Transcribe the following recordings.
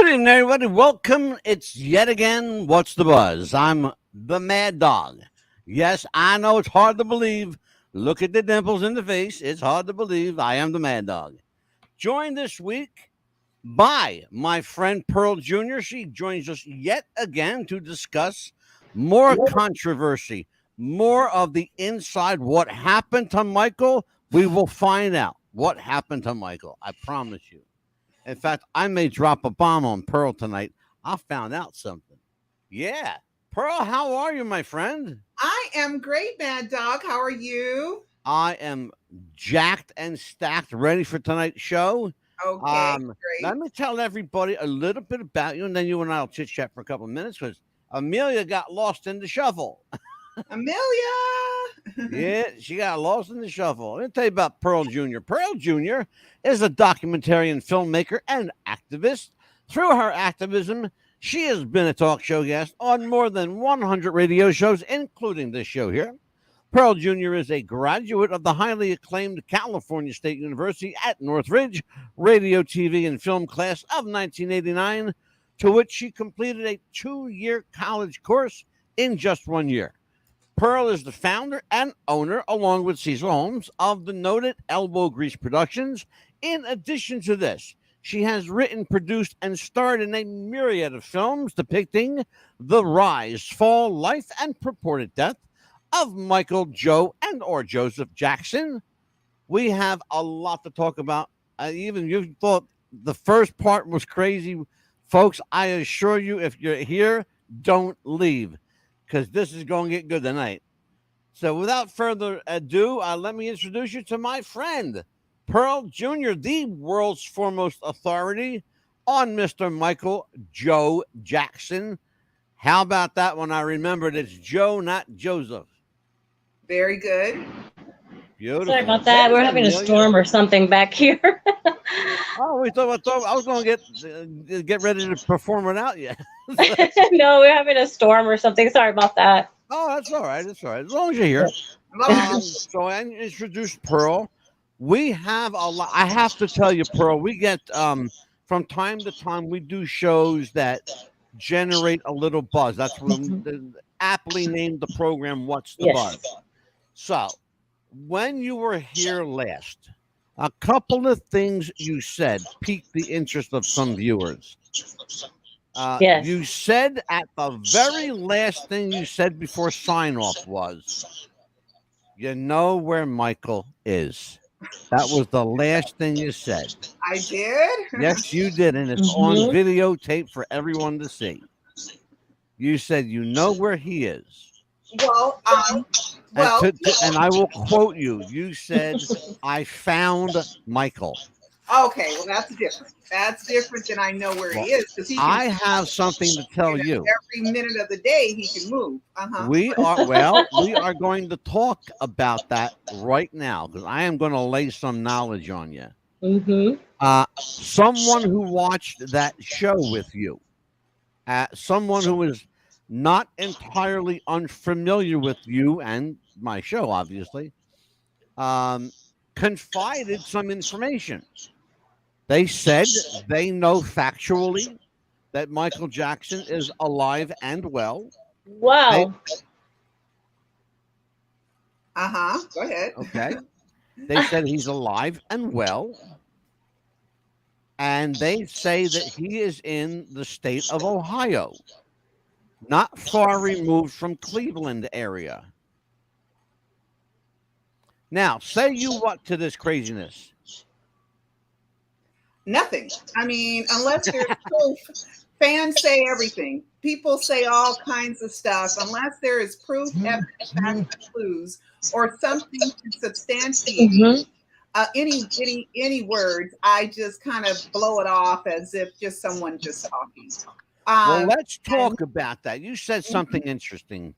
Good evening, everybody. Welcome. It's yet again What's the Buzz? I'm the Mad Dog. Yes, I know it's hard to believe. Look at the dimples in the face. It's hard to believe I am the Mad Dog. Joined this week by my friend Pearl Jr. She joins us yet again to discuss more controversy, more of the inside. What happened to Michael? We will find out what happened to Michael. I promise you. In fact, I may drop a bomb on Pearl tonight. I found out something. Yeah. Pearl, how are you, my friend? I am great, Mad Dog. How are you? I am jacked and stacked, ready for tonight's show. Okay, great. Let me tell everybody a little bit about you, and then you and I will chit-chat for a couple of minutes, because Amelia got lost in the shuffle. Amelia! Yeah, she got lost in the shuffle. Let me tell you about Pearl Jr. Pearl Jr. is a documentarian filmmaker and activist. Through her activism, she has been a talk show guest on more than 100 radio shows, including this show here. Pearl Jr. is a graduate of the highly acclaimed California State University at Northridge Radio, TV, and Film class of 1989, to which she completed a 2-year college course in just 1 year. Pearl is the founder and owner, along with Cecil Holmes, of the noted Elbow Grease Productions. In addition to this, she has written, produced, and starred in a myriad of films depicting the rise, fall, life, and purported death of Michael, Joe, and or Joseph Jackson. We have a lot to talk about. Even you thought the first part was crazy. Folks, I assure you, if you're here, don't leave, because this is going to get good tonight. So without further ado, let me introduce you to my friend, Pearl Jr., the world's foremost authority on Mr. Michael Joe Jackson. How about that when I remembered it's Joe, not Joseph? Very good. Beautiful. Sorry about that. We're having a storm or something back here. Oh, we thought I was going to get ready to perform it out yet. No, we're having a storm or something. Sorry about that. Oh, that's all right. That's all right. As long as you're here. So I introduced Pearl. We have a lot. I have to tell you, Pearl, we get from time to time, we do shows that generate a little buzz. That's when aptly named the program What's the Buzz? So when you were here last, a couple of things you said piqued the interest of some viewers. Yes. You said at the very last thing you said before sign off was, you know where Michael is. That was the last thing you said. I did? Yes, you did. And it's on videotape for everyone to see. You said, you know where he is. Well, and I will quote you. You said, I found Michael. Okay, well, that's different. That's different than I know where he is. Because I have something to tell you. Every minute of the day, he can move. We are going to talk about that right now, because I am going to lay some knowledge on you. Someone who watched that show with you, someone who is not entirely unfamiliar with you and my show, obviously, confided some information. They said they know factually that Michael Jackson is alive and well. Wow. Go ahead. Okay. They said he's alive and well. And they say that he is in the state of Ohio, not far removed from Cleveland area. Now, say you what to this craziness? Nothing. I mean, unless there's proof. Fans say everything. People say all kinds of stuff. Unless there is proof, evidence, facts, clues, or something to substantiate any words, I just kind of blow it off as if just someone just talking. Well, let's talk about that. You said something interesting.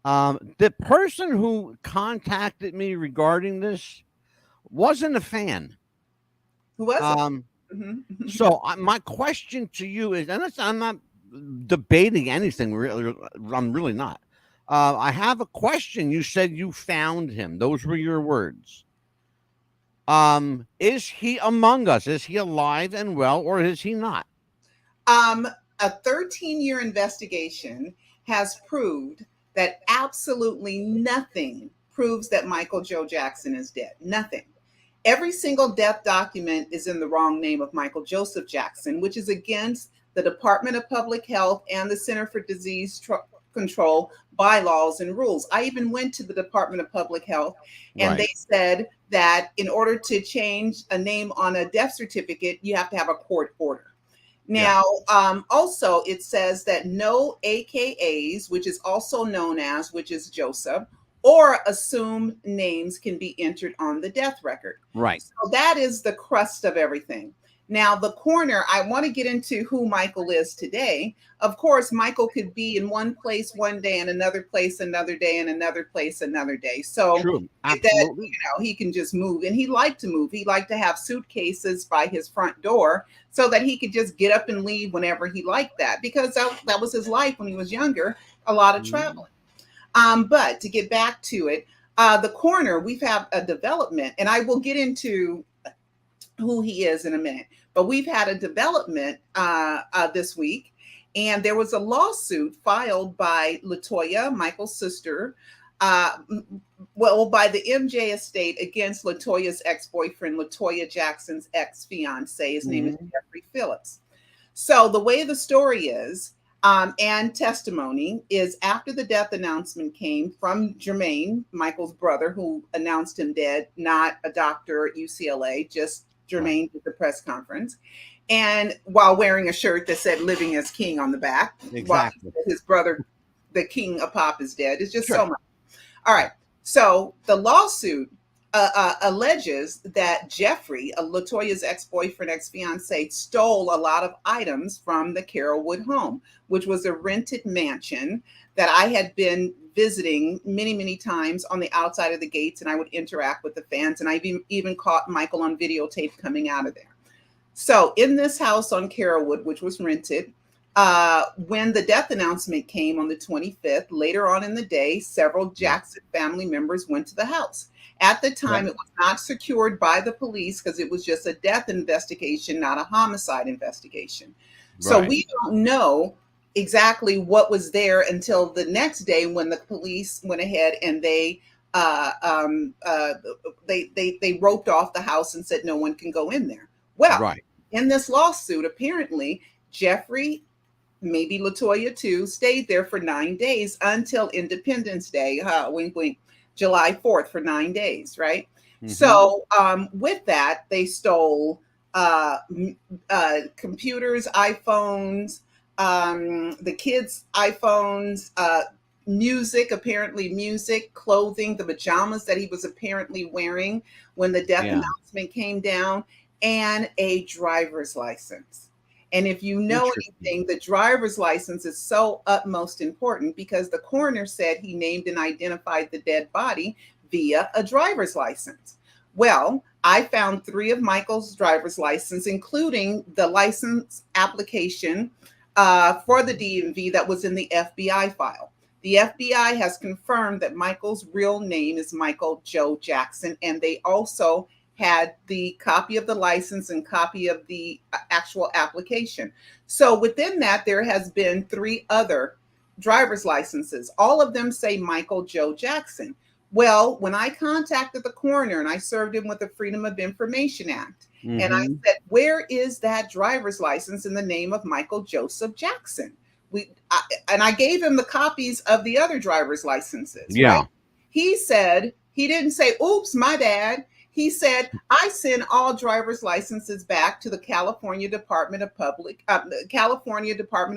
The person who contacted me regarding this wasn't a fan. Who was it? So my question to you is, and I'm not debating anything, really. I'm really not. I have a question. You said you found him. Those were your words. Is he among us? Is he alive and well, or is he not? A 13-year investigation has proved that absolutely nothing proves that Michael Joe Jackson is dead. Nothing. Every single death document is in the wrong name of Michael Joseph Jackson, which is against the Department of Public Health and the Center for Disease Control bylaws and rules. I even went to the Department of Public Health, and they said that in order to change a name on a death certificate, you have to have a court order. Now, also it says that no AKAs, which is also known as, which is Joseph, or assumed names can be entered on the death record. Right. So that is the crust of everything. Now, the coroner, I want to get into who Michael is today. Of course, Michael could be in one place one day and another place another day and another place another day. So True. that, you know, he can just move, and he liked to move. He liked to have suitcases by his front door so that he could just get up and leave whenever he liked that, because that was his life when he was younger, a lot of traveling. But to get back to it, the coroner, we've had a development, and I will get into who he is in a minute, but we've had a development this week, and there was a lawsuit filed by LaToya, Michael's sister, by the MJ estate against LaToya's ex-boyfriend, LaToya Jackson's ex-fiance. His name is Jeffrey Phillips. So the way the story is, and testimony is, after the death announcement came from Jermaine, Michael's brother, who announced him dead, not a doctor at UCLA, just Jermaine did the press conference, and while wearing a shirt that said "Living as King" on the back, while his brother, the king of pop, is dead. It's just so much. All right. So the lawsuit alleges that Jeffrey, LaToya's ex-boyfriend, ex-fiance, stole a lot of items from the Carrollwood home, which was a rented mansion that I had been visiting many, many times on the outside of the gates, and I would interact with the fans, and I even caught Michael on videotape coming out of there. So in this house on Carrollwood, which was rented, when the death announcement came on the 25th, later on in the day, several Jackson family members went to the house. At the time, it was not secured by the police because it was just a death investigation, not a homicide investigation. So we don't know exactly what was there until the next day, when the police went ahead and they roped off the house and said no one can go in there. Well, in this lawsuit, apparently Jeffrey, maybe LaToya too, stayed there for 9 days until Independence Day. Wink, wink. July 4th for 9 days, right? So with that, they stole computers, iPhones, the kids' iPhones, music, clothing, the pajamas that he was apparently wearing when the death announcement came down, and a driver's license. And if you know anything, the driver's license is so utmost important, because the coroner said he named and identified the dead body via a driver's license. Well, I found 3 of Michael's driver's license, including the license application for the DMV that was in the FBI file. The FBI has confirmed that Michael's real name is Michael Joe Jackson, and they also had the copy of the license and copy of the actual application. So within that, there has been 3 other driver's licenses. All of them say Michael Joe Jackson. Well, when I contacted the coroner and I served him with the Freedom of Information Act, and I said, where is that driver's license in the name of Michael Joseph Jackson? And I gave him the copies of the other driver's licenses. Right? He said, he didn't say, oops, my bad. He said, I send all driver's licenses back to the California Department of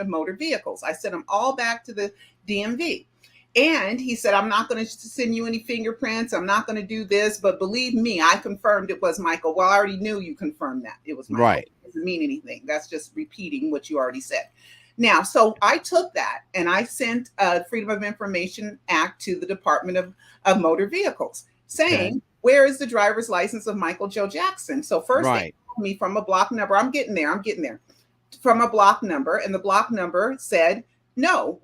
Motor Vehicles. I sent them all back to the DMV. And he said, I'm not going to send you any fingerprints. I'm not going to do this. But believe me, I confirmed it was Michael. Well, I already knew you confirmed that it was Michael. It doesn't mean anything. That's just repeating what you already said. Now, so I took that and I sent a Freedom of Information Act to the Department of Motor Vehicles saying, where is the driver's license of Michael Joe Jackson? So first they told me from a block number. I'm getting there. From a block number, and the block number said, no,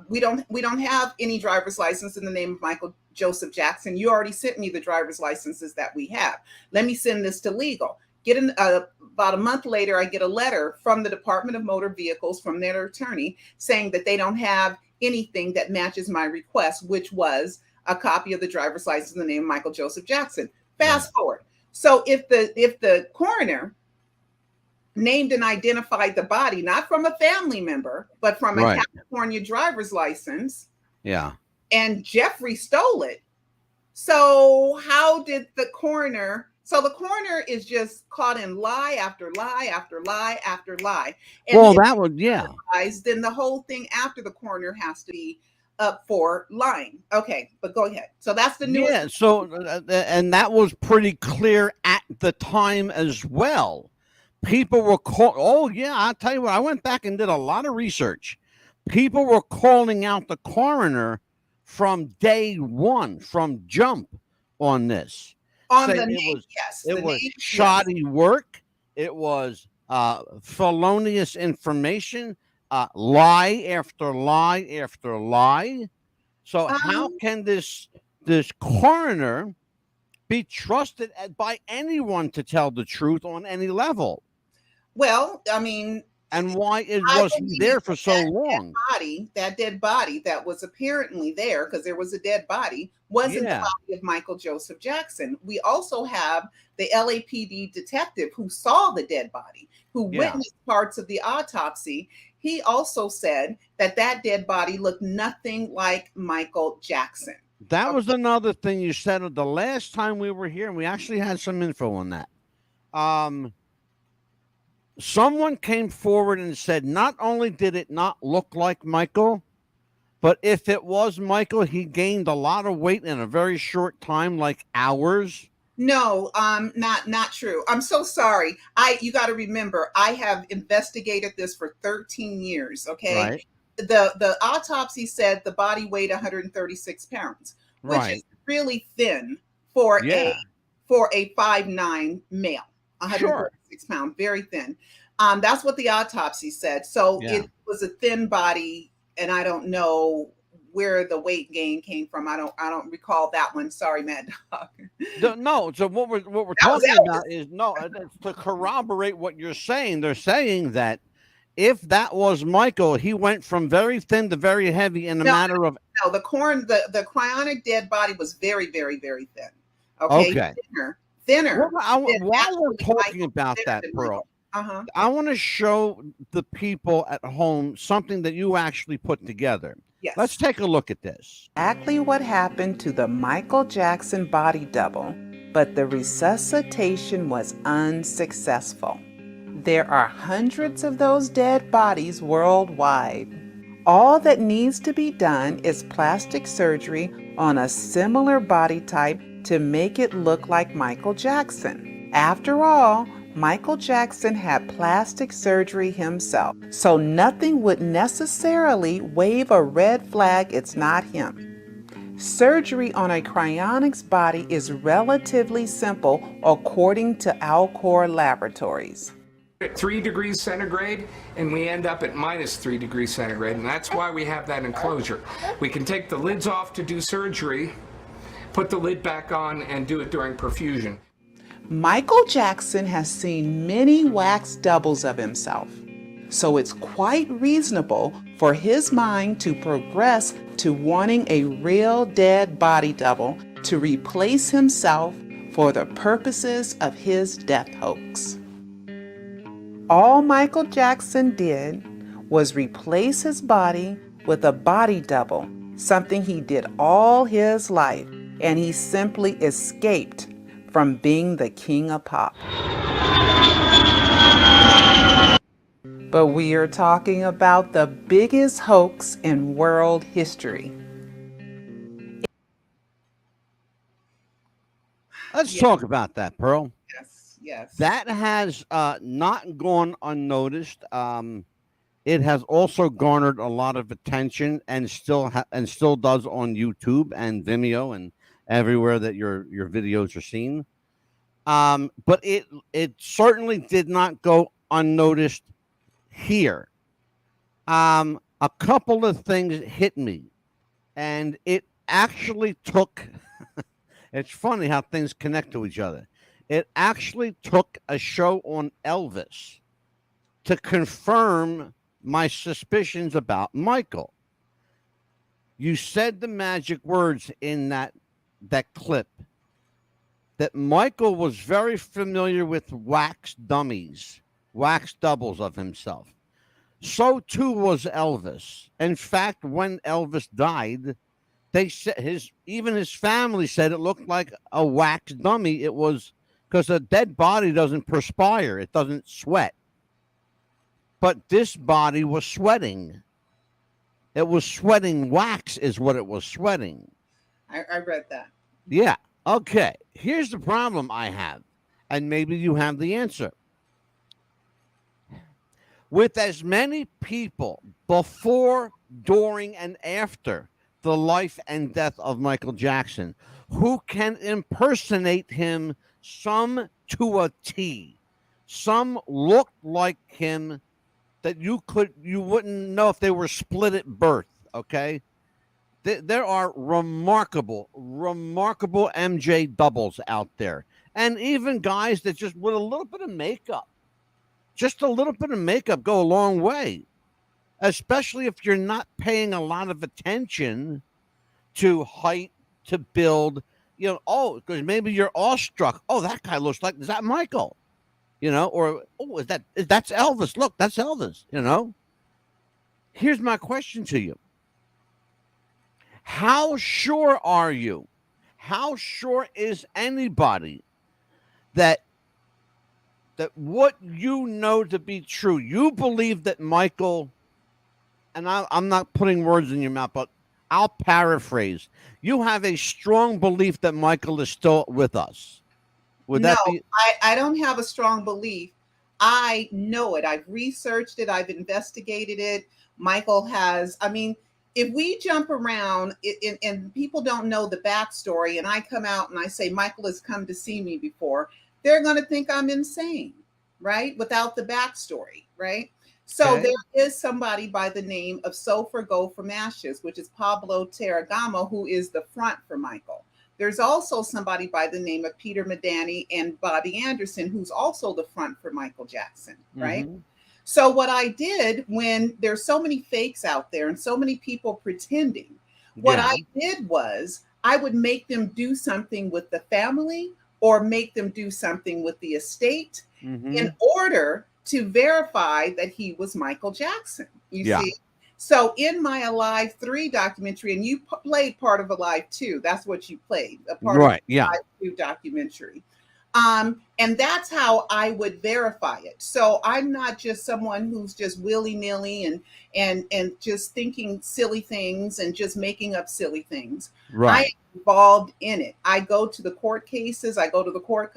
we don't have any driver's license in the name of Michael Joseph Jackson. You already sent me the driver's licenses that we have. Let me send this to legal. about a month later, I get a letter from the Department of Motor Vehicles from their attorney saying that they don't have anything that matches my request, which was a copy of the driver's license in the name of Michael Joseph Jackson. Fast forward. So if the coroner named and identified the body, not from a family member, but from a California driver's license, and Jeffrey stole it. So how did the coroner? So the coroner is just caught in lie after lie after lie after lie. And well, that would, then the whole thing after the coroner has to be up for lying. Okay, but go ahead. So that's the newest. Yeah. So, and that was pretty clear at the time as well. People were oh yeah, I'll tell you what. I went back and did a lot of research. People were calling out the coroner from day one, from jump on this. On the name, it was shoddy work. It was felonious information. Lie after lie after lie. So how can this coroner be trusted by anyone to tell the truth on any level? Well, I mean, and why it wasn't there for so long? That dead body that was apparently there, because there was a dead body, wasn't the body of Michael Joseph Jackson. We also have the LAPD detective who saw the dead body, who witnessed parts of the autopsy. He also said that dead body looked nothing like Michael Jackson. That was another thing you said the last time we were here, and we actually had some info on that. Someone came forward and said not only did it not look like Michael, but if it was Michael, he gained a lot of weight in a very short time, like hours. No, not true. I'm so sorry. You got to remember, I have investigated this for 13 years. Okay. Right. The autopsy said the body weighed 136 pounds, which is really thin for a 5'9" male. 136 pounds, very thin. That's what the autopsy said. So it was a thin body, and I don't know where the weight gain came from. I don't recall that one. Sorry, Mad Dog. No. So what we're talking about is to corroborate what you're saying. They're saying that if that was Michael, he went from very thin to very heavy in a matter of. No, the cryonic dead body was very, very, very thin. Okay. Thinner. While we're talking about that, Pearl, I want to show the people at home something that you actually put together. Yes. Let's take a look at this. Exactly what happened to the Michael Jackson body double, but the resuscitation was unsuccessful. There are hundreds of those dead bodies worldwide. All that needs to be done is plastic surgery on a similar body type to make it look like Michael Jackson. After all, Michael Jackson had plastic surgery himself, so nothing would necessarily wave a red flag it's not him. Surgery on a cryonics body is relatively simple according to Alcor Laboratories. At 3 degrees centigrade, and we end up at -3 degrees centigrade, and that's why we have that enclosure. We can take the lids off to do surgery, put the lid back on, and do it during perfusion. Michael Jackson has seen many wax doubles of himself, so it's quite reasonable for his mind to progress to wanting a real dead body double to replace himself for the purposes of his death hoax. All Michael Jackson did was replace his body with a body double, something he did all his life, and he simply escaped from being the king of pop. But we are talking about the biggest hoax in world history. Let's talk about that, Pearl. Yes. That has not gone unnoticed. It has also garnered a lot of attention and still does on YouTube and Vimeo and everywhere that your videos are seen. But it certainly did not go unnoticed here. A couple of things hit me, and it actually took. It's funny how things connect to each other. It actually took a show on Elvis to confirm my suspicions about Michael. You said the magic words in that clip that Michael was very familiar with wax dummies, wax doubles of himself. So too was Elvis. In fact, when Elvis died, they said his family said it looked like a wax dummy. It was because a dead body doesn't perspire, it doesn't sweat. But this body was sweating. It was sweating wax, is what it was sweating. I read that. Yeah. Okay. Here's the problem I have, and maybe you have the answer. With as many people before, during, and after the life and death of Michael Jackson who can impersonate him, some to a T, some look like him that you wouldn't know if they were split at birth. Okay. There are remarkable MJ doubles out there, and even guys that just with a little bit of makeup, just a little bit of makeup go a long way, especially if you're not paying a lot of attention to height, to build, because maybe you're awestruck. Oh, that guy looks like, is that Michael? Or, oh, that's Elvis. Look, that's Elvis, Here's my question to you. How sure are you? How sure is anybody that what you know to be true, you believe that Michael, and I'm not putting words in your mouth, but I'll paraphrase. You have a strong belief that Michael is still with us. Would that be? I don't have a strong belief. I know it. I've researched it. I've investigated it. Michael has, if we jump around and people don't know the backstory, and I come out and I say, Michael has come to see me before, they're going to think I'm insane, right? Without the backstory, right? So Okay. There is somebody by the name of Sulfur Go From Ashes, which is Pablo Terragamo, who is the front for Michael. There's also somebody by the name of Peter Medani and Bobby Anderson, who's also the front for Michael Jackson, right? Mm-hmm. So what I did, when there's so many fakes out there and so many people pretending, what I did was I would make them do something with the family or make them do something with the estate in order to verify that he was Michael Jackson. You see? So in my Alive 3 documentary, and you played part of Alive 2, that's what you played, a part of the Alive 2 documentary. And that's how I would verify it. So I'm not just someone who's just willy-nilly and just thinking silly things and just making up silly things. Right. I'm involved in it. I go to the court cases. I go to the court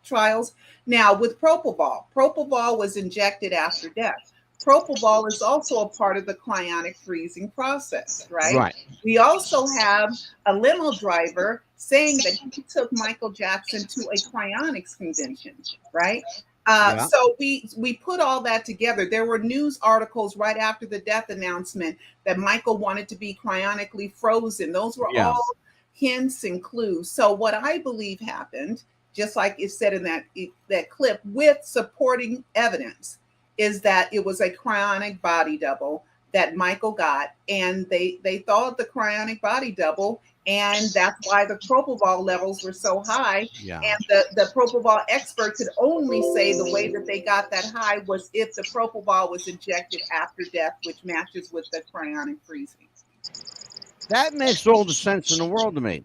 trials. Now with propofol was injected after death. Propofol is also a part of the cryonic freezing process, right? We also have a limo driver saying that he took Michael Jackson to a cryonics convention, right? So we put all that together. There were news articles right after the death announcement that Michael wanted to be cryonically frozen. Those were all hints and clues. So what I believe happened, just like it said in that clip, with supporting evidence, is that it was a cryonic body double that Michael got, and they thought the cryonic body double, and that's why the propofol levels were so high. And the propofol expert could only say the way that they got that high was if the propofol was injected after death, which matches with the cryonic freezing. That makes all the sense in the world to me.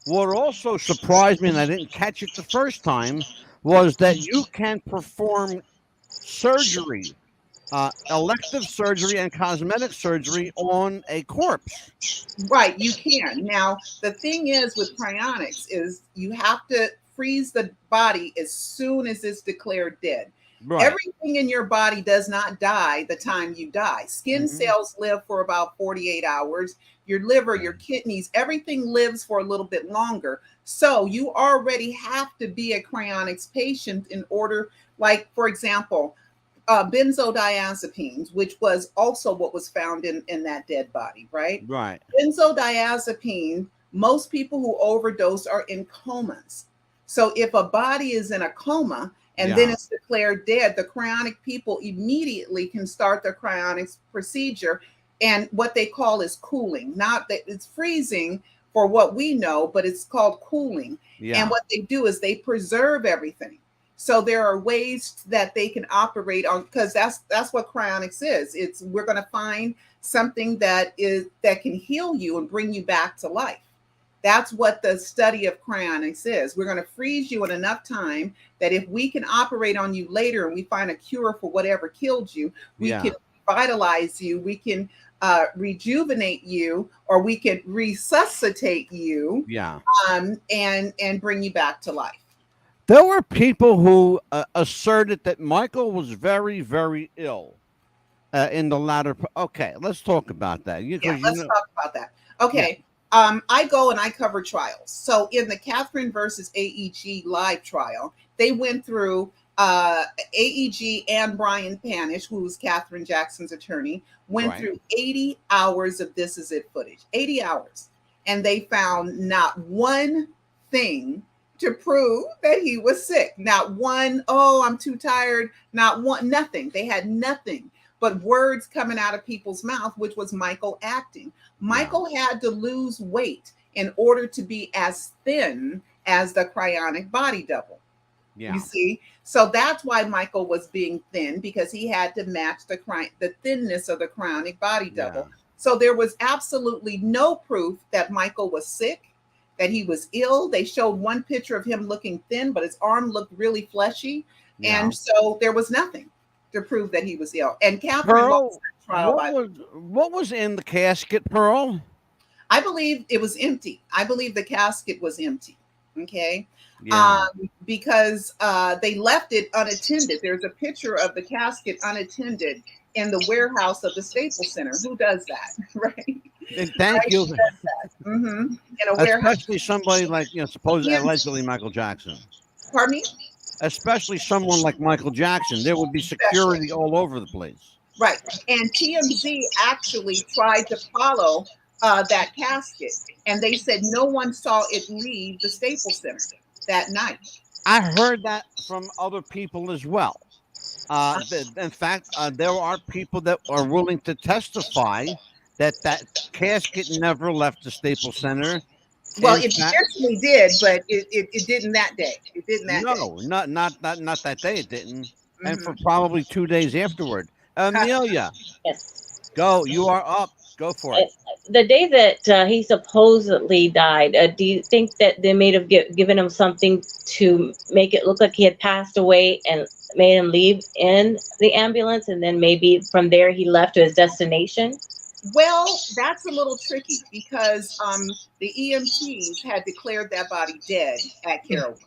What also surprised me, and I didn't catch it the first time, was that you can perform surgery, elective surgery and cosmetic surgery on a corpse. Right, you can. Now, the thing is with cryonics is you have to freeze the body as soon as it's declared dead. Right. Everything in your body does not die the time you die. Skin cells live for about 48 hours. Your liver, your kidneys, everything lives for a little bit longer. So you already have to be a cryonics patient in order, like, for example, benzodiazepines, which was also what was found in that dead body, right? Right. Benzodiazepine, most people who overdose are in comas. So if a body is in a coma and then it's declared dead, the cryonic people immediately can start their cryonics procedure, and what they call is cooling. Not that it's freezing for what we know, but it's called cooling. And what they do is they preserve everything. So there are ways that they can operate on, because that's what cryonics is. We're going to find something that can heal you and bring you back to life. That's what the study of cryonics is. We're going to freeze you in enough time that if we can operate on you later and we find a cure for whatever killed you, we can revitalize you, we can rejuvenate you, or we can resuscitate you, and bring you back to life. There were people who asserted that Michael was very, very ill in the latter. Okay, let's talk about that. Let's talk about that. Okay. I go and I cover trials. So in the Catherine versus AEG live trial, they went through AEG and Brian Panish, who was Catherine Jackson's attorney, went through 80 hours of This Is It footage, 80 hours. And they found not one thing to prove that he was sick. Not one, oh, I'm too tired. Not one, nothing. They had nothing but words coming out of people's mouth, which was Michael acting. Michael had to lose weight in order to be as thin as the cryonic body double. You see? So that's why Michael was being thin, because he had to match the thinness of the cryonic body double. So there was absolutely no proof that Michael was sick, that he was ill. They showed one picture of him looking thin, but his arm looked really fleshy. And so there was nothing to prove that he was ill. And Catherine lost that trial. What was in the casket, Pearl? I believe it was empty. I believe the casket was empty. Okay. Because they left it unattended. There's a picture of the casket unattended in the warehouse of the Staples Center. Who does that? Right. And thank you. In a warehouse. Especially somebody like, supposedly allegedly Michael Jackson. Pardon me? Especially someone like Michael Jackson. There would be security all over the place. Right. And TMZ actually tried to follow that casket, and they said no one saw it leave the Staples Center that night. I heard that from other people as well. In fact, there are people that are willing to testify that casket never left the Staples Center. Well, it eventually did, but it didn't that day. It didn't that day. No, not that day. It didn't, and for probably 2 days afterward. Amelia, go. You are up. Go for it. The day that he supposedly died, do you think that they may have given him something to make it look like he had passed away and made him leave in the ambulance, and then maybe from there he left to his destination? Well, that's a little tricky because the EMTs had declared that body dead at Carrollwood.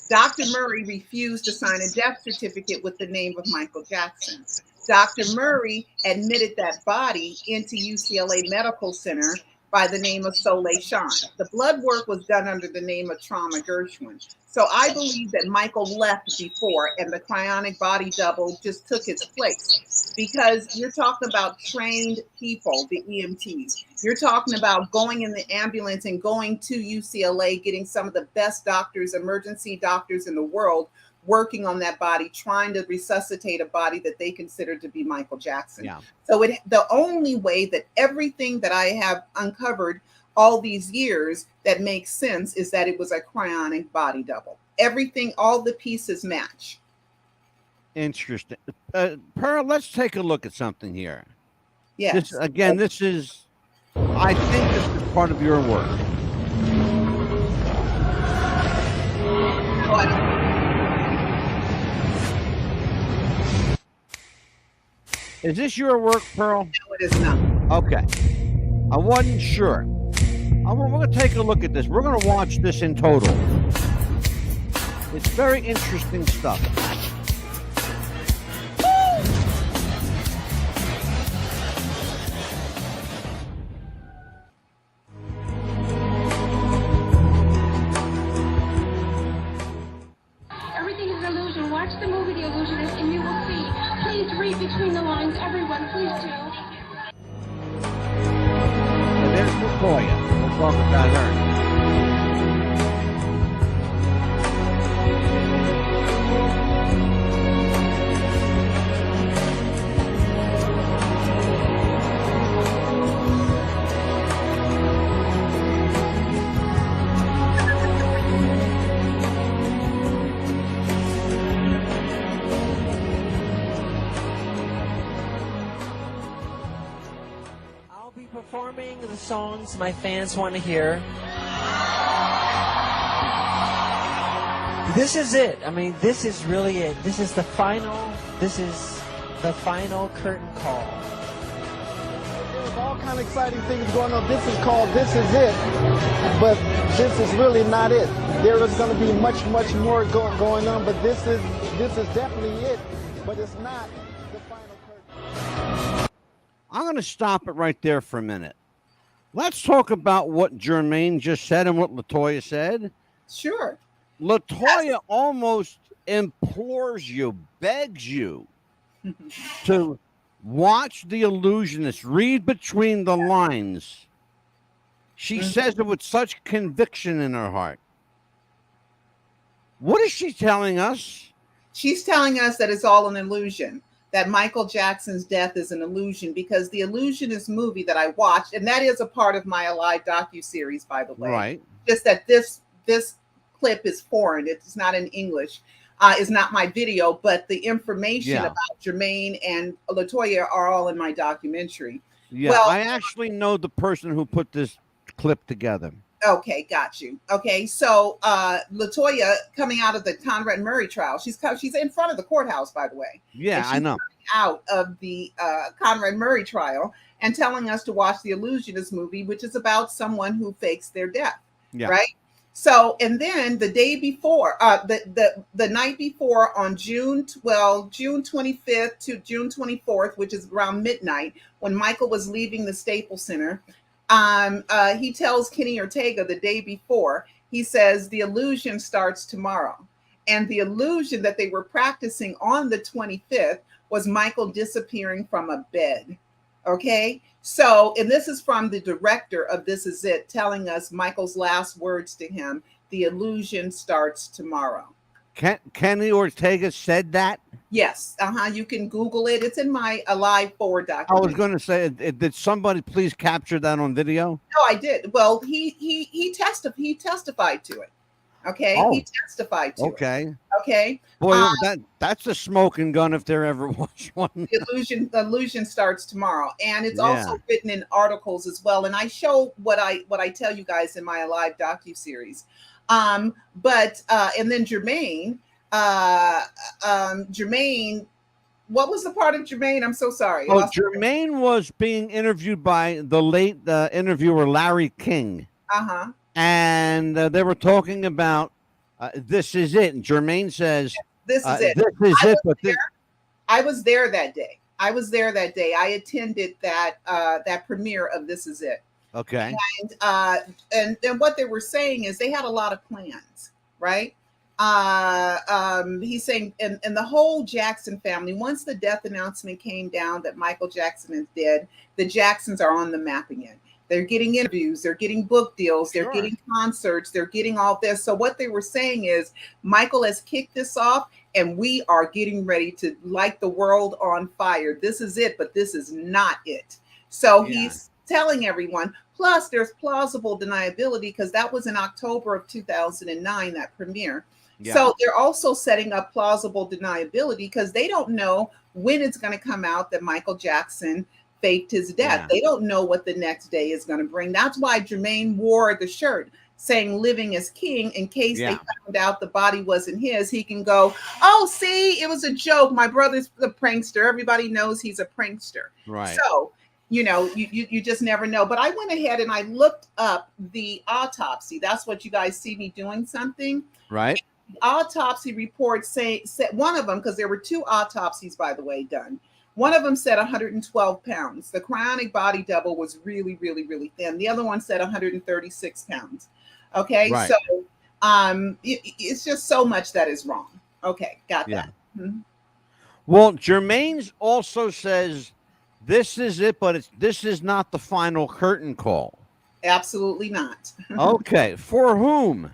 Dr. Murray refused to sign a death certificate with the name of Michael Jackson. Dr. Murray admitted that body into UCLA Medical Center by the name of Soleil Sean. The blood work was done under the name of Trauma Gershwin. So I believe that Michael left before and the cryonic body double just took its place, because you're talking about trained people, the EMTs. You're talking about going in the ambulance and going to UCLA, getting some of the best doctors, emergency doctors in the world, working on that body, trying to resuscitate a body that they consider to be Michael Jackson. So the only way that everything that I have uncovered all these years that makes sense is that it was a cryonic body double. Everything, all the pieces match. Interesting. Pearl, let's take a look at something here. Yes. I think this is part of your work. Is this your work, Pearl? No, it is not. Okay. I wasn't sure. We're going to take a look at this. We're going to watch this in total. It's very interesting stuff. Everything is an illusion. Watch the movie The Illusionist and you will see. Please read between the lines. Everyone, please do. And there's Latoya. We'll talk about her. performing the songs my fans want to hear. This is it. I mean, this is really it. This is the final curtain call. There's all kind of exciting things going on. This is called This Is It, but this is really not it. There is going to be much more going on, but this is definitely it, but it's not the final curtain. I'm going to stop it right there for a minute. Let's talk about what Jermaine just said and what LaToya said. Sure. LaToya almost implores you, begs you to watch The Illusionist, read between the lines. She says it with such conviction in her heart. What is she telling us? She's telling us that it's all an illusion, that Michael Jackson's death is an illusion, because The Illusionist movie that I watched, and that is a part of my ALOT docuseries, by the way. Right. Just that this clip is foreign. It's not in English. It's not my video, but the information about Jermaine and LaToya are all in my documentary. Yeah, well, I actually know the person who put this clip together. Okay, got you. Okay, so LaToya coming out of the Conrad Murray trial. She's in front of the courthouse, by the way. Yeah, I know. Out of the Conrad Murray trial and telling us to watch The Illusionist movie, which is about someone who fakes their death. Yeah. Right. So, and then the day before, the night before, on June 25th to June 24th, which is around midnight, when Michael was leaving the Staples Center, he tells Kenny Ortega the day before, he says, the illusion starts tomorrow. And the illusion that they were practicing on the 25th was Michael disappearing from a bed. Okay. So, and this is from the director of This Is It, telling us Michael's last words to him, the illusion starts tomorrow. Kenny Ortega said that? Yes. You can Google it. It's in my Alive 4 documentary. I was going to say, did somebody please capture that on video? No, I did. Well, he testified to it. Okay. Oh. He testified to it. Okay. Boy, that's a smoking gun if there ever was one. The illusion starts tomorrow. And it's also written in articles as well. And I show what I tell you guys in my Alive docuseries. But and then Jermaine, what was the part of Jermaine? I'm so sorry. Oh, Jermaine was being interviewed by the late interviewer Larry King. And they were talking about This Is It. And Jermaine says, This is it. This is it. But I was there that day. I attended that premiere of This Is It. Okay. And what they were saying is they had a lot of plans, right? He's saying, and the whole Jackson family, once the death announcement came down that Michael Jackson is dead, the Jacksons are on the map again. They're getting interviews, they're getting book deals, they're getting concerts, they're getting all this. So what they were saying is Michael has kicked this off and we are getting ready to light the world on fire. This is it, but this is not it. So he's telling everyone, plus there's plausible deniability because that was in October of 2009, that premiere. So they're also setting up plausible deniability because they don't know when it's going to come out that Michael Jackson faked his death. They don't know what the next day is going to bring. That's why Jermaine wore the shirt saying living as king in case they found out the body wasn't his. He can go, oh, see, it was a joke. My brother's the prankster. Everybody knows he's a prankster. Right. So, you know, you just never know. But I went ahead and I looked up the autopsy. That's what you guys see me doing something. Right. The autopsy report said one of them, because there were two autopsies, by the way, done. One of them said 112 pounds. The cryonic body double was really, really, really thin. The other one said 136 pounds. Okay. Right. So it's just so much that is wrong. Okay. Got that. Well, Jermaine's also says this is it, but this is not the final curtain call. Absolutely not. Okay. For whom?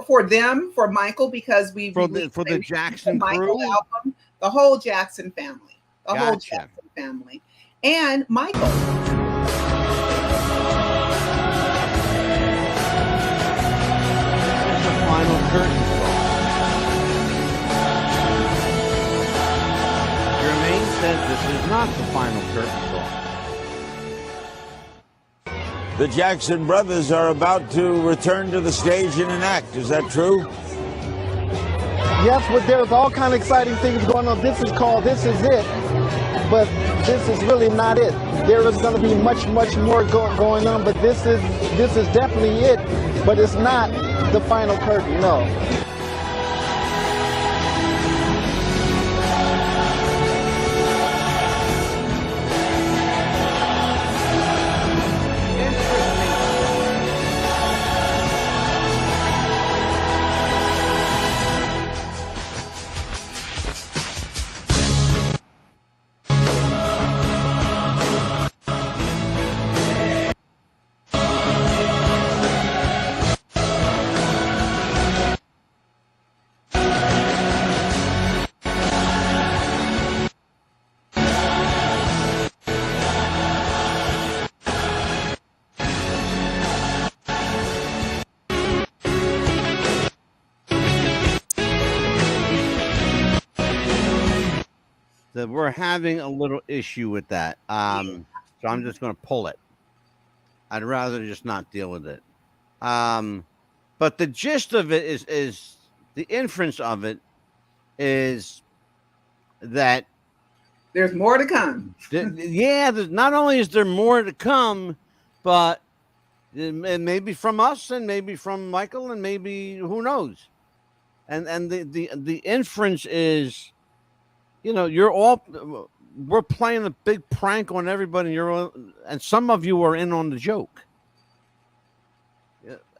For them, for Michael, because we for the Jackson crew, album, the whole Jackson family. The whole Jackson family. And Michael. The final curtain call. Jermaine says this is not the final curtain call. the Jackson brothers are about to return to the stage in an act. Is that true? Yes, but there's all kind of exciting things going on. This is called This Is It, but this is really not it. There is going to be much more going on, but this is definitely it, but it's not the final curtain, no. That we're having a little issue with that. So I'm just going to pull it. I'd rather just not deal with it. But the gist of it is the inference of it is that there's more to come. Not only is there more to come, but it may be from us and maybe from Michael and maybe who knows. And the inference is, we're playing a big prank on everybody, and some of you are in on the joke.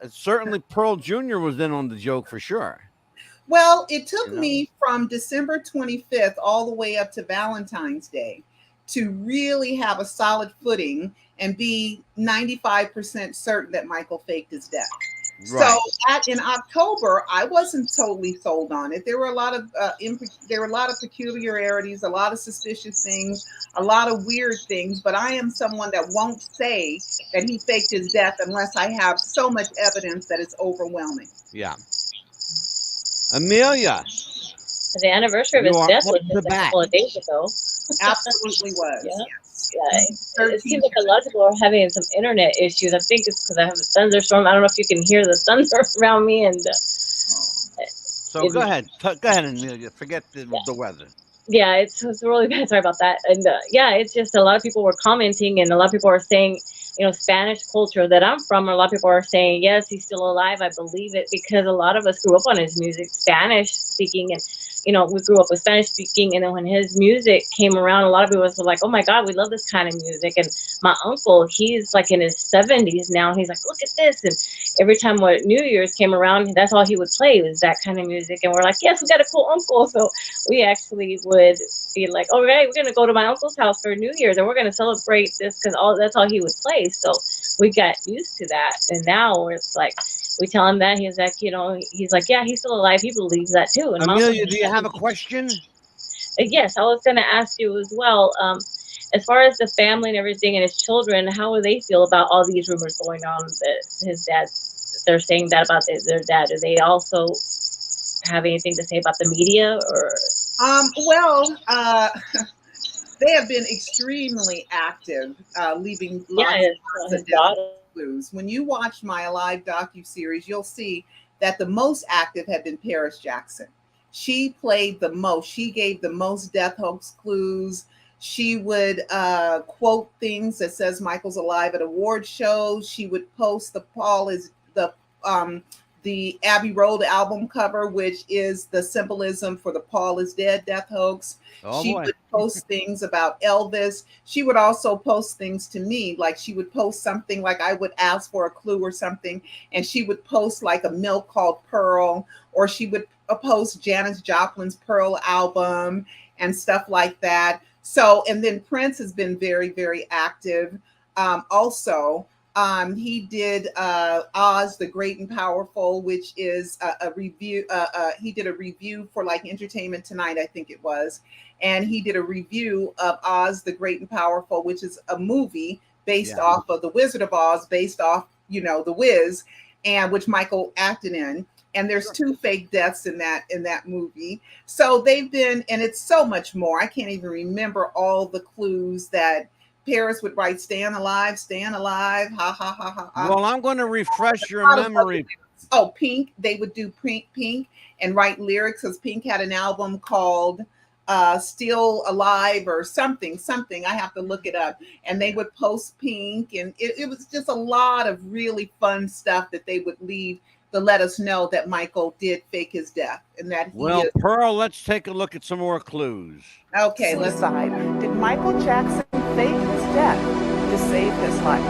Certainly, Pearl Jr. was in on the joke for sure. Well, it took me from December 25th all the way up to Valentine's Day to really have a solid footing and be 95% certain that Michael faked his death. Right. So in October, I wasn't totally sold on it. There were a lot of peculiarities, a lot of suspicious things, a lot of weird things. But I am someone that won't say that he faked his death unless I have so much evidence that it's overwhelming. Yeah. Amelia. The anniversary of his death was just a couple of days ago. Absolutely was. Yeah. It seems like a lot of people are having some internet issues. I think it's because I have a thunderstorm. I don't know if you can hear the thunder around me. And so go ahead, Amelia. Forget the weather. Yeah, it's really bad. Sorry about that. And it's just a lot of people were commenting, and a lot of people are saying, Spanish culture that I'm from. A lot of people are saying, yes, he's still alive. I believe it, because a lot of us grew up on his music, Spanish speaking, and we grew up with Spanish speaking. And then when his music came around, a lot of people were like, oh my God, we love this kind of music. And my uncle, he's like in his 70s now. He's like, look at this. And every time when New Year's came around, that's all he would play was that kind of music. And we're like, yes, we got a cool uncle. So we actually would be like, all right, we're going to go to my uncle's house for New Year's and we're going to celebrate this, because that's all he would play. So we got used to that. And now it's like, we tell him that, he's like, he's like, yeah, he's still alive. He believes that too. And Amelia, do you have a question? Yes, I was going to ask you as well. As far as the family and everything and his children, how do they feel about all these rumors going on that his dad, they're saying that about their dad? Do they also have anything to say about the media? Or they have been extremely active, leaving lots of clues. When you watch my Alive docuseries, you'll see that the most active had been Paris Jackson. She played the most. She gave the most death hoax clues. She would quote things that says Michael's alive at award shows. She would post the Abbey Road album cover, which is the symbolism for the Paul is dead death hoax. She would post things about Elvis. She would also post things to me, like she would post something like I would ask for a clue or something, and she would post like a milk called Pearl, or she would post Janis Joplin's Pearl album and stuff like that. So, and then Prince has been very, very active. He did Oz the Great and Powerful, which is a review. He did a review for like Entertainment Tonight, I think it was. And he did a review of Oz the Great and Powerful, which is a movie based off of The Wizard of Oz, based off, The Wiz, and which Michael acted in. And there's 2 fake deaths in that movie. So they've been, and it's so much more. I can't even remember all the clues that Paris would write "Staying Alive, Staying Alive," ha ha ha ha. Ha. Well, I'm going to refresh your memory. Oh, Pink. They would do Pink and write lyrics, because Pink had an album called Still Alive or something. I have to look it up. And they would post Pink, and it was just a lot of really fun stuff that they would leave to let us know that Michael did fake his death, and that Pearl, let's take a look at some more clues. Okay, let's Suicide. Did Michael Jackson fake his death to save his life?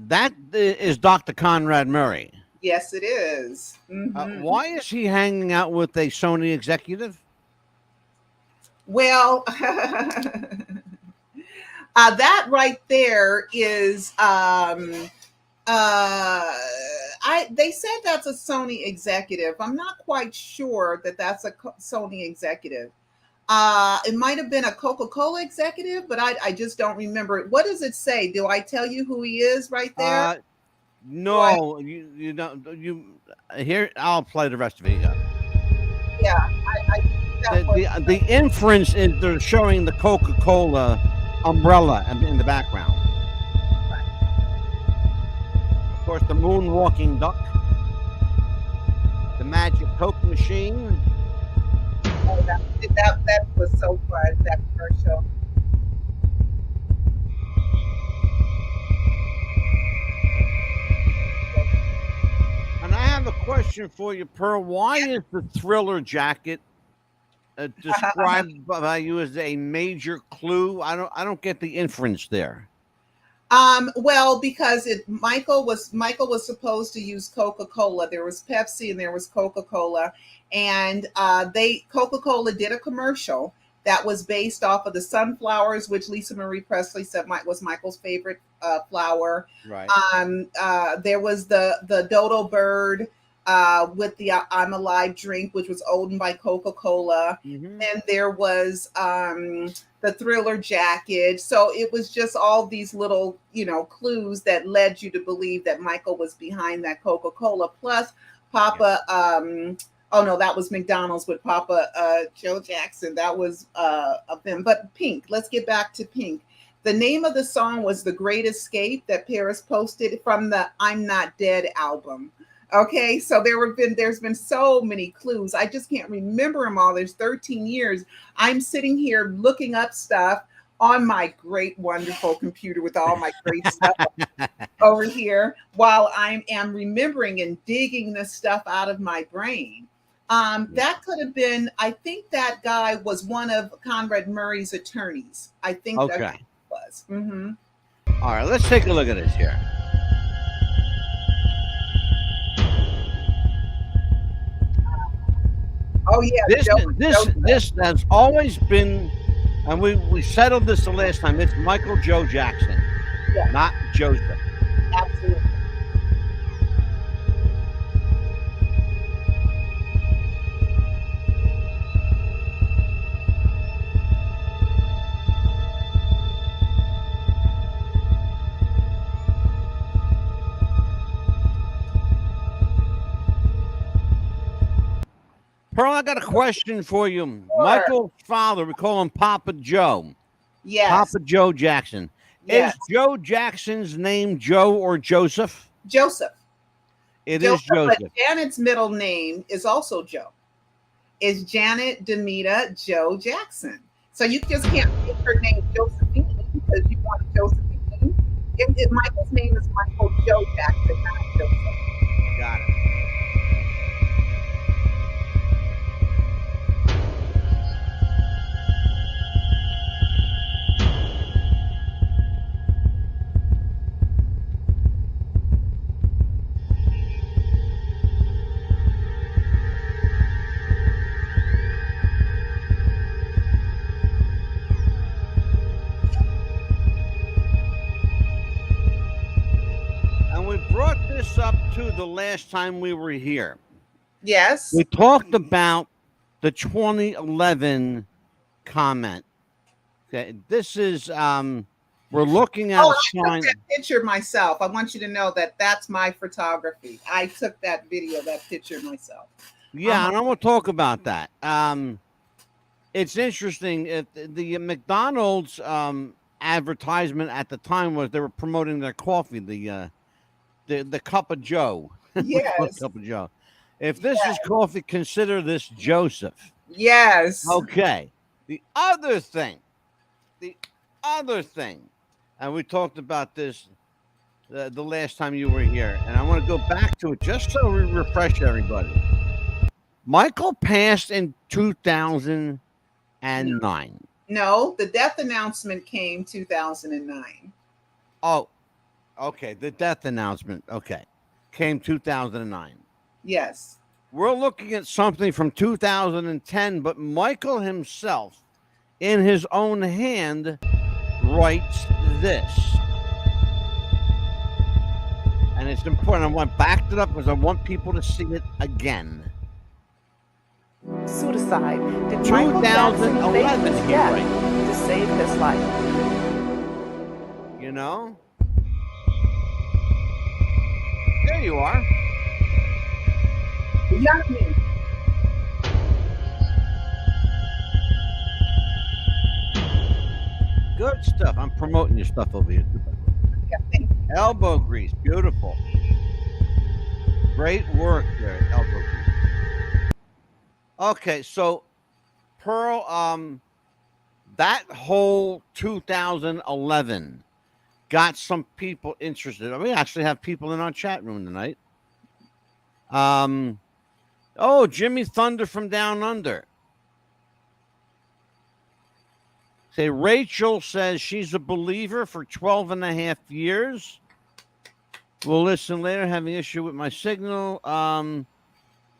That is Dr. Conrad Murray. Yes, it is. Mm-hmm. Why is he hanging out with a Sony executive? Well, that right there is they said that's a Sony executive. I'm not quite sure that that's a Sony executive. It might have been a Coca-Cola executive, but I just don't remember it. What does it say? Do I tell you who he is right there? No, you don't. Here, I'll play the rest of it. Yeah, the inference is they're showing the Coca-Cola umbrella in the background. Right. Of course, the moonwalking duck, the magic Coke machine. Oh, that was so fun, that commercial. And I have a question for you, Pearl. Why is the Thriller jacket described by you as a major clue? I don't get the inference there. Well, because Michael was supposed to use Coca-Cola. There was Pepsi and there was Coca-Cola, and Coca-Cola did a commercial that was based off of the sunflowers, which Lisa Marie Presley said was Michael's favorite flower. Right. There was the dodo bird with the I'm Alive drink, which was owned by Coca-Cola. Mm-hmm. And there was the Thriller jacket. So it was just all these little, clues that led you to believe that Michael was behind that Coca-Cola. Plus Papa, oh no, that was McDonald's with Papa Joe Jackson. That was of them. But Pink, let's get back to Pink. The name of the song was The Great Escape that Paris posted from the I'm Not Dead album. Okay, so there's been so many clues. I just can't remember them all. There's 13 years. I'm sitting here looking up stuff on my great, wonderful computer with all my great stuff over here while I am remembering and digging this stuff out of my brain. That could have been, I think that guy was one of Conrad Murray's attorneys. I think that was. Mm-hmm. All right, let's take a look at this here. Oh yeah, this has always been, and we settled this the last time. It's Michael Joe Jackson, not Joseph. Absolutely. Pearl, I got a question for you. Sure. Michael's father, we call him Papa Joe. Yes. Papa Joe Jackson. Yes. Is Joe Jackson's name Joe or Joseph? Joseph. It is Joseph. But Janet's middle name is also Joe. It's Janet Demita Joe Jackson. So you just can't make her name Josephine because you want Josephine. Michael's name is Michael Joe Jackson, not Joseph. Got it. this up to the last time we were here. Yes. We talked about the 2011 comment. Okay, this is we're looking at Oh, a I took sign. that picture myself. I want you to know that that's my photography. I took that video, that picture myself. Yeah, and I want to talk about that. It's interesting. The McDonald's advertisement at the time was they were promoting their coffee, the cup of Joe. Yes. Cup of Joe. If this is coffee, consider this Joseph. Yes. Okay. The other thing, and we talked about this the last time you were here, and I want to go back to it just so we refresh everybody. Michael passed in 2009. No, the death announcement came 2009. Oh, okay. The death announcement, okay, came 2009. Yes. We're looking at something from 2010, but Michael himself, in his own hand, writes this. And it's important. I want to back it up because I want people to see it again. Suicide. Did Michael Jackson fake his death to save his life? You know? There you are. Exactly. Good stuff. I'm promoting your stuff over here. Yeah, thank you. Elbow grease. Beautiful. Great work there, elbow grease. Okay, so Pearl, that whole 2011 got some people interested. We actually have people in our chat room tonight. Oh, Jimmy Thunder from Down Under. Say Rachel says she's a believer for 12 and a half years. We'll listen later. Having issue with my signal.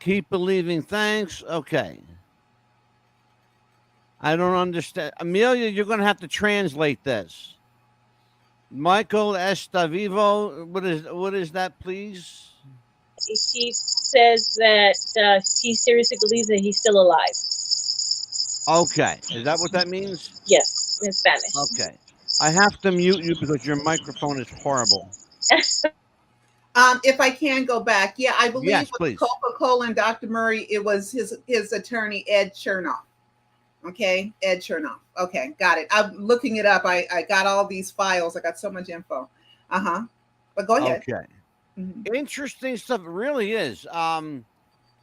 Keep believing. Thanks. Okay. I don't understand. Amelia, you're going to have to translate this. Michael Estavivo, what is that, please? She says that she seriously believes that he's still alive. Okay. Is that what that means? Yes, in Spanish. Okay. I have to mute you because your microphone is horrible. If I can go back, yeah, I believe Yes, with please. Coca-Cola and Dr. Murray, it was his attorney, Ed Chernoff. Okay, Ed Chernoff. Okay, got it. I'm looking it up. I got all these files. I got so much info. But go ahead. Okay. Mhm. Interesting stuff. It really is.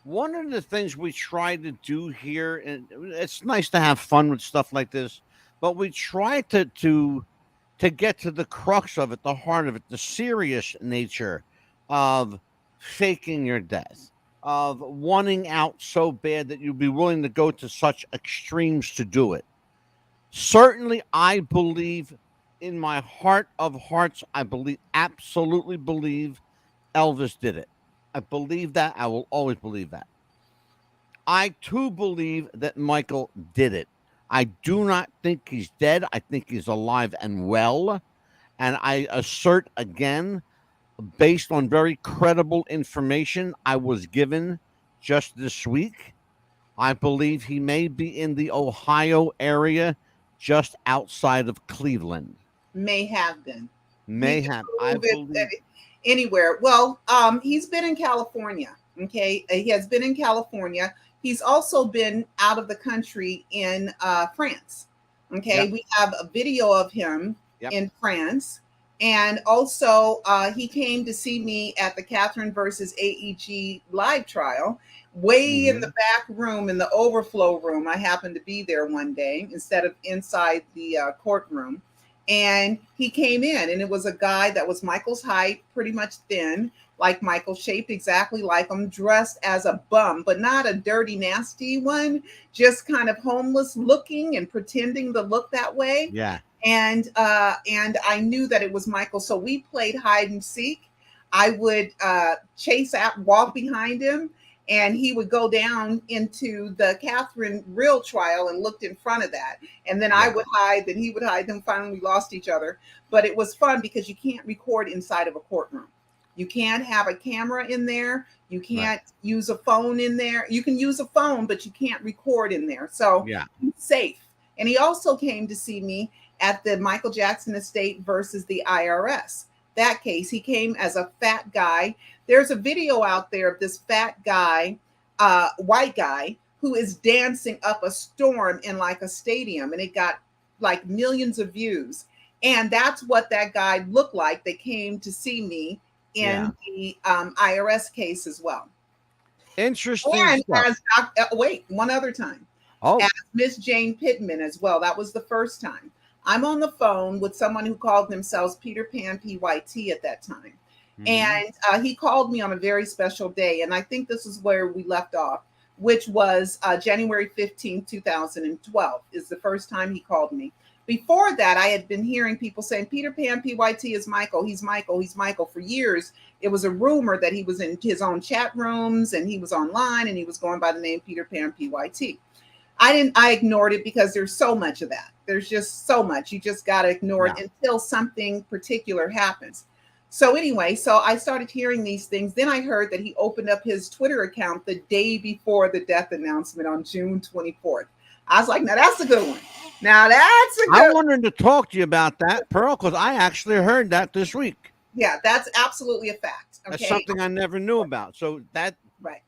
One of the things we try to do here, and it's nice to have fun with stuff like this, but we try to get to the crux of it, the heart of it, the serious nature of faking your death, of wanting out so bad that you'd be willing to go to such extremes to do it. Certainly, I believe in my heart of hearts, absolutely believe Elvis did it. I believe that. I will always believe that. I too believe that Michael did it. I do not think he's dead. I think he's alive and well. And I assert again, based on very credible information I was given just this week, I believe he may be in the Ohio area just outside of Cleveland. May have been. May have. I believe. Anywhere. Well, he's been in California. Okay. He has been in California. He's also been out of the country in France. Okay. Yep. We have a video of him in France. And also, he came to see me at the Catherine versus AEG live trial, way in the back room, in the overflow room. I happened to be there one day instead of inside the courtroom. And he came in, and it was a guy that was Michael's height, pretty much thin, like Michael, shaped exactly like him, dressed as a bum, but not a dirty, nasty one, just kind of homeless looking and pretending to look that way. Yeah. And I knew that it was Michael. So we played hide and seek. I would walk behind him, and he would go down into the Catherine real trial and looked in front of that. And then I would hide, then he would hide. Then finally we lost each other. But it was fun because you can't record inside of a courtroom. You can't have a camera in there. You can't use a phone in there. You can use a phone, but you can't record in there. So he's safe. And he also came to see me at the Michael Jackson estate versus the IRS. That case, he came as a fat guy. There's a video out there of this fat guy, white guy, who is dancing up a storm in like a stadium, and it got like millions of views. And that's what that guy looked like that came to see me in the IRS case as well. Interesting. And stuff. as one other time. As Miss Jane Pittman as well. That was the first time. I'm on the phone with someone who called themselves Peter Pan PYT at that time. And he called me on a very special day. And I think this is where we left off, which was January 15, 2012 is the first time he called me. Before that, I had been hearing people saying, Peter Pan PYT is Michael. He's Michael. He's Michael. For years, it was a rumor that he was in his own chat rooms and he was online and he was going by the name Peter Pan PYT. I ignored it because there's so much of that. There's just so much. You just got to ignore it until something particular happens. So anyway, so I started hearing these things. Then I heard that he opened up his Twitter account the day before the death announcement on June 24th. I was like, now that's a good one. Now that's a good one. I wanted to talk to you about that, Pearl, because I actually heard that this week. Yeah, that's absolutely a fact. Okay? That's something I never knew about. So that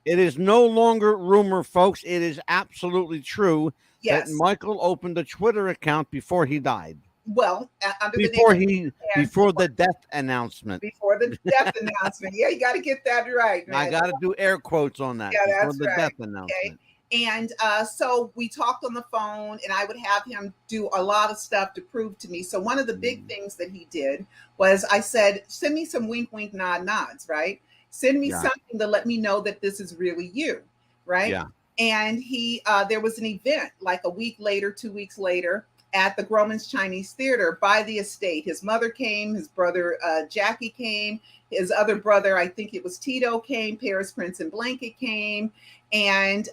it is no longer rumor, folks. It is absolutely true that Michael opened a Twitter account before he died. Well, before the death announcement. Before the death announcement. Yeah, you got to get that right, man. I got to do air quotes on that. Yeah, before that's the right. death announcement. Okay. And so we talked on the phone, and I would have him do a lot of stuff to prove to me. So one of the big things that he did was I said, send me some wink, wink, nod, nods, right? Send me something to let me know that this is really you, right? Yeah. And he, there was an event like a week later, 2 weeks later, at the Grauman's Chinese Theater by the estate. His mother came, his brother Jackie came, his other brother, I think it was Tito, came, Paris Prince and Blanket came, and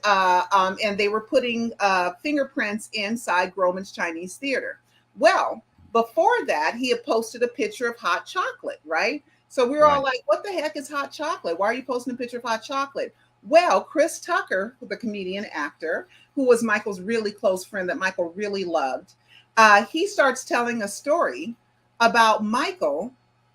they were putting fingerprints inside Grauman's Chinese Theater. Well, before that, he had posted a picture of hot chocolate, right? So we were all like, what the heck is hot chocolate? Why are you posting a picture of hot chocolate? Well, Chris Tucker, the comedian actor, who was Michael's really close friend that Michael really loved, he starts telling a story about Michael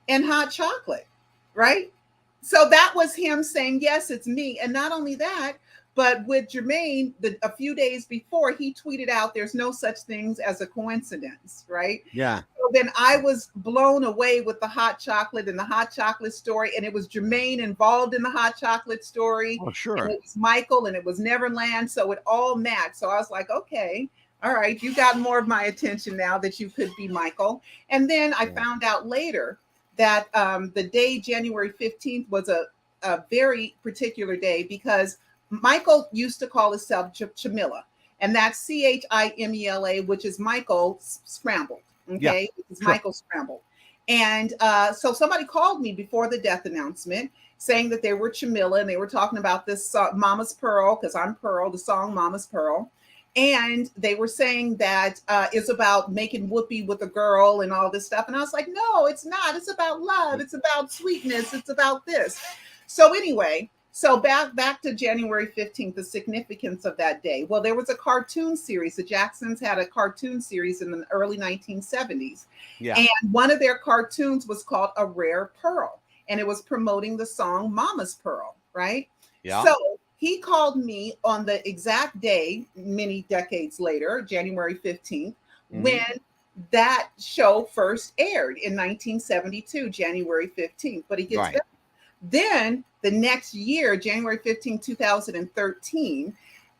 and hot chocolate, right? So that was him saying, yes, it's me. And not only that, but with Jermaine, a few days before, he tweeted out, there's no such things as a coincidence, right? Yeah. So then I was blown away with the hot chocolate and the hot chocolate story. And it was Jermaine involved in the hot chocolate story. Oh, sure. And it was Michael and it was Neverland. So it all matched. So I was like, okay, all right, you got more of my attention now that you could be Michael. And then I found out later that the day January 15th was a very particular day because Michael used to call himself Chamilla, and that's Chimela, which is Michael scrambled. Okay, it's Michael scrambled. And so somebody called me before the death announcement saying that they were Chamilla and they were talking about this song, Mama's Pearl, because I'm Pearl, the song Mama's Pearl. And they were saying that it's about making whoopee with a girl and all this stuff. And I was like, no, it's not. It's about love. It's about sweetness. It's about this. So anyway, so back to January 15th, the significance of that day. Well, there was a cartoon series. The Jacksons had a cartoon series in the early 1970s. Yeah. And one of their cartoons was called A Rare Pearl. And it was promoting the song Mama's Pearl, right? Yeah. So he called me on the exact day, many decades later, January 15th, when that show first aired in 1972, January 15th. But it gets better. Then the next year, January 15, 2013,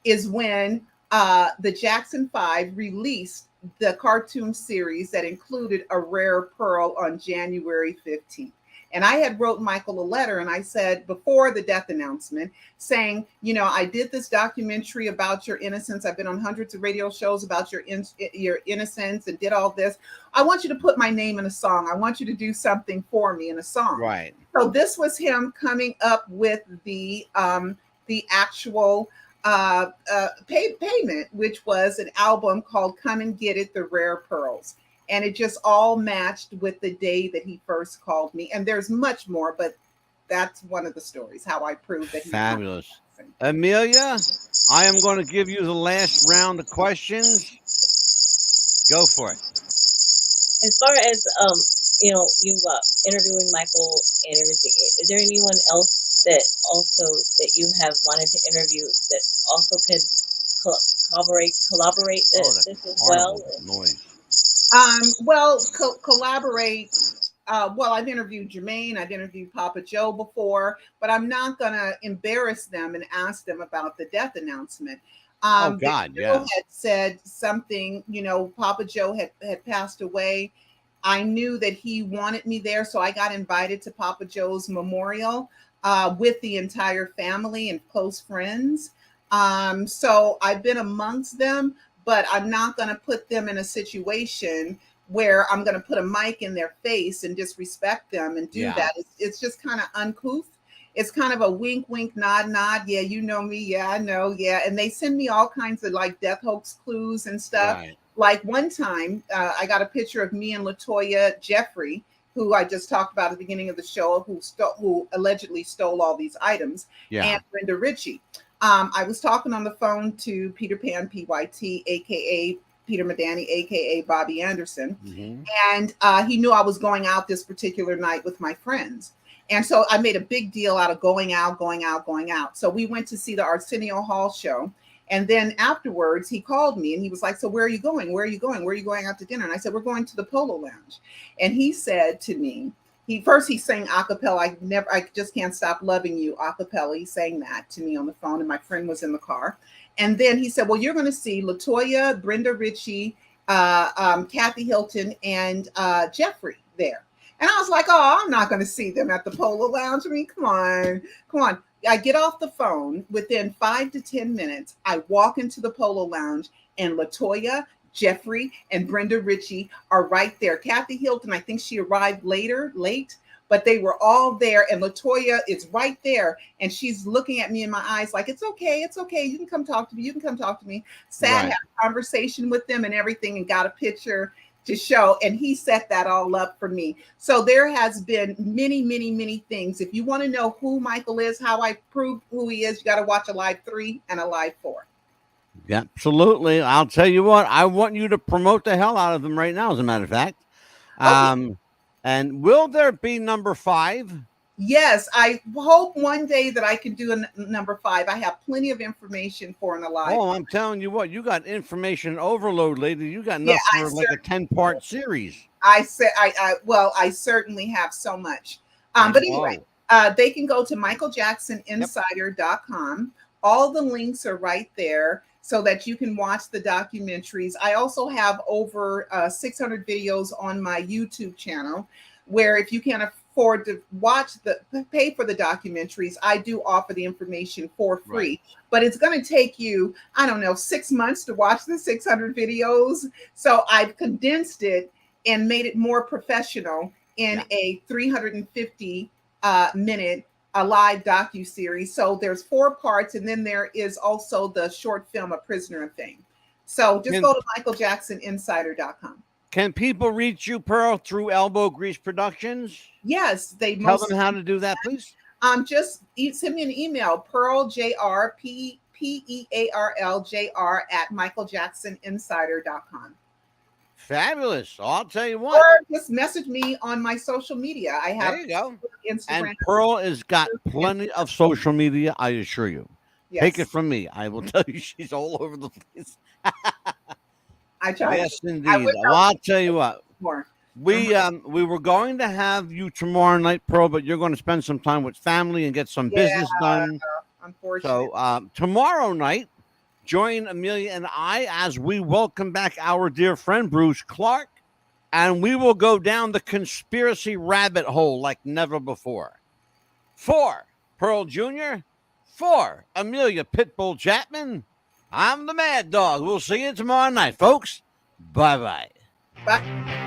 is when the Jackson 5 released the cartoon series that included A Rare Pearl on January 15th. And I had wrote Michael a letter and I said before the death announcement saying, you know, I did this documentary about your innocence. I've been on hundreds of radio shows about your innocence and did all this. I want you to put my name in a song. I want you to do something for me in a song. Right. So this was him coming up with the actual payment, which was an album called Come and Get It, The Rare Pearls. And it just all matched with the day that he first called me. And there's much more, but that's one of the stories, how I proved that. Fabulous. Amelia, I am going to give you the last round of questions. Go for it. As far as you know, you interviewing Michael and everything, is there anyone else that you have wanted to interview that also could collaborate this as well? Noise. Well, collaborate. Well, I've interviewed Jermaine, I've interviewed Papa Joe before, but I'm not going to embarrass them and ask them about the death announcement. Oh, God, yeah. Had said something, you know, Papa Joe had passed away. I knew that he wanted me there, so I got invited to Papa Joe's memorial with the entire family and close friends. So I've been amongst them, but I'm not going to put them in a situation where I'm going to put a mic in their face and disrespect them and do that. It's just kind of uncouth. It's kind of a wink, wink, nod, nod. Yeah, you know me. Yeah, I know. Yeah. And they send me all kinds of like death hoax clues and stuff. Right. Like one time I got a picture of me and LaToya Jeffrey, who I just talked about at the beginning of the show, who allegedly stole all these items, and Brenda Ritchie. I was talking on the phone to Peter Pan PYT, aka Peter Medani, aka Bobby Anderson, and he knew I was going out this particular night with my friends. And so I made a big deal out of going out. So we went to see the Arsenio Hall show. And then afterwards, he called me and he was like, so where are you going? Where are you going? Where are you going out to dinner? And I said, we're going to the Polo Lounge. And he said to me, he sang a cappella. I just can't stop loving you a cappella. He sang that to me on the phone and my friend was in the car. And then he said, well, you're going to see LaToya, Brenda Ritchie, Kathy Hilton, and Jeffrey there. And I was like, oh, I'm not going to see them at the Polo Lounge. I mean, come on. I get off the phone. Within 5 to 10 minutes, I walk into the Polo Lounge and LaToya, Jeffrey, and Brenda Ritchie are right there. Kathy Hilton, I think she arrived late, but they were all there. And LaToya is right there. And she's looking at me in my eyes like, it's okay. You can come talk to me. Had a conversation with them and everything and got a picture to show, and he set that all up for me. So there has been many, many, many things. If you want to know who Michael is, how I prove who he is, you got to watch a live 3 and a live 4. Yeah, absolutely. I'll tell you what, I want you to promote the hell out of them right now, as a matter of fact. Okay. And will there be number 5? Yes, I hope one day that I can do a number 5. I have plenty of information for an alive. Oh, I'm telling you what, you got information overload, lady. You got enough for like a 10-part series. I certainly have so much. But anyway, they can go to michaeljacksoninsider.com. All the links are right there so that you can watch the documentaries. I also have over 600 videos on my YouTube channel, where if you can't afford to pay for the documentaries, I do offer the information for free. Right. But it's going to take you, 6 months to watch the 600 videos. So I've condensed it and made it more professional in a 350 minute live docu-series. So there's 4 parts, and then there is also the short film, A Prisoner of Fame. So just go to michaeljacksoninsider.com. Can people reach you, Pearl, through Elbow Grease Productions? Yes, they tell them how to do that, please. Just send me an email, Pearl JR, PEARL JR @michaeljacksoninsider.com. Fabulous. I'll tell you what. Or just message me on my social media. I have there you go. Instagram. And Pearl has got plenty of social media, I assure you. Yes. Take it from me. I will tell you, she's all over the place. I try. Yes, indeed. Well, I'll tell you what. We were going to have you tomorrow night, Pearl, but you're going to spend some time with family and get some business done. Unfortunately. So tomorrow night, join Amelia and I as we welcome back our dear friend Bruce Clark, and we will go down the conspiracy rabbit hole like never before. For Pearl Jr., for Amelia Pitbull Chapman, I'm the Mad Dog. We'll see you tomorrow night, folks. Bye-bye. Bye.